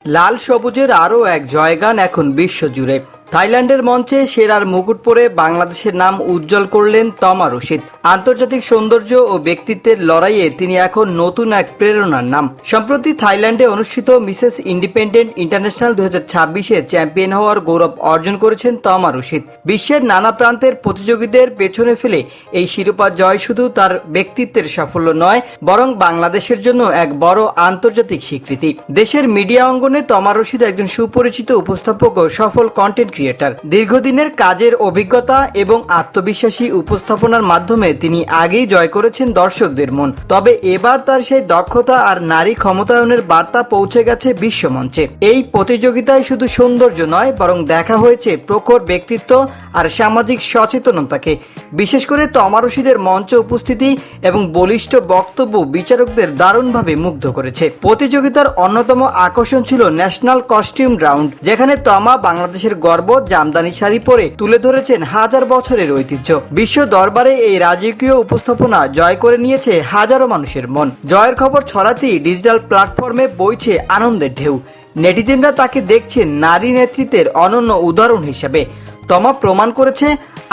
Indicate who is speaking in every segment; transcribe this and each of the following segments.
Speaker 1: লাল সবুজের আরও এক জয়গান এখন বিশ্বজুড়ে। থাইল্যান্ডের মঞ্চে সেরার মুকুট পরে বাংলাদেশের নাম উজ্জ্বল করলেন তমা রশিদ। আন্তর্জাতিক সৌন্দর্য ও ব্যক্তিত্বের লড়াইয়ে তিনি এখন নতুন এক প্রেরণার নাম। সম্প্রতি থাইল্যান্ডে অনুষ্ঠিত মিসেস ইন্ডিপেন্ডেন্ট ইন্টারন্যাশনাল 2026-এ চ্যাম্পিয়ন হওয়ার গৌরব অর্জন করেছেন তমা রশিদ। বিশ্বের নানা প্রান্তের প্রতিযোগীদের পেছনে ফেলে এই শিরোপা জয় শুধু তার ব্যক্তিত্বের সাফল্য নয়, বরং বাংলাদেশের জন্য এক বড় আন্তর্জাতিক স্বীকৃতি। দেশের মিডিয়া অঙ্গনে তমা রশিদ একজন সুপরিচিত উপস্থাপক ও সফল কন্টেন্ট ক্রিয়েটার। দীর্ঘদিনের কাজের অভিজ্ঞতা এবং আত্মবিশ্বাসী উপস্থাপনার মাধ্যমে তিনি আগেই জয় করেছেন দর্শকদের মন। তবে এবার তার সেই দক্ষতা আর নারী ক্ষমতায়নের বার্তা পৌঁছে গেছে বিশ্বমঞ্চে। এই প্রতিযোগিতায় শুধু সৌন্দর্য নয়, বরং দেখা হয়েছে প্রখর ব্যক্তিত্ব আর সামাজিক সচেতনতাকে। বিশেষ করে তমা রশিদের মঞ্চ উপস্থিতি এবং বলিষ্ঠ বক্তব্য বিচারকদের দারুণভাবে মুগ্ধ করেছে। প্রতিযোগিতার অন্যতম আকর্ষণ ছিল ন্যাশনাল কস্টিউম রাউন্ড, যেখানে তমা বাংলাদেশের গর্ব জামদানি শাড়ি পরে তুলে ধরেছেন হাজার বছরের ঐতিহ্য। বিশ্ব দরবারে এই রাজকীয় উপস্থাপনা জয় করে নিয়েছে হাজারো মানুষের মন। জয়ের খবর ছড়াতেই ডিজিটাল প্ল্যাটফর্মে বইছে আনন্দের ঢেউ। নেটিজেনরা তাকে দেখছেন নারী নেতৃত্বের অনন্য উদাহরণ হিসেবে। তমা প্রমাণ করেছে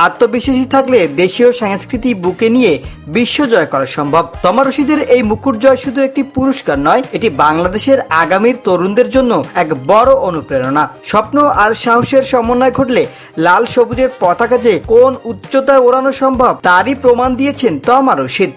Speaker 1: আত্মবিশ্বাসী থাকলে দেশীয় সংস্কৃতি বুকে নিয়ে বিশ্ব জয় করা সম্ভব। তমা রশিদের এই মুকুট জয় শুধু একটি পুরস্কার নয়, এটি বাংলাদেশের আগামীর তরুণদের জন্য এক বড় অনুপ্রেরণা। স্বপ্ন আর সাহসের সমন্বয় ঘটলে লাল সবুজের পতাকা যে কোন উচ্চতায় ওড়ানো সম্ভব তারই প্রমাণ দিয়েছেন তমা রশিদ।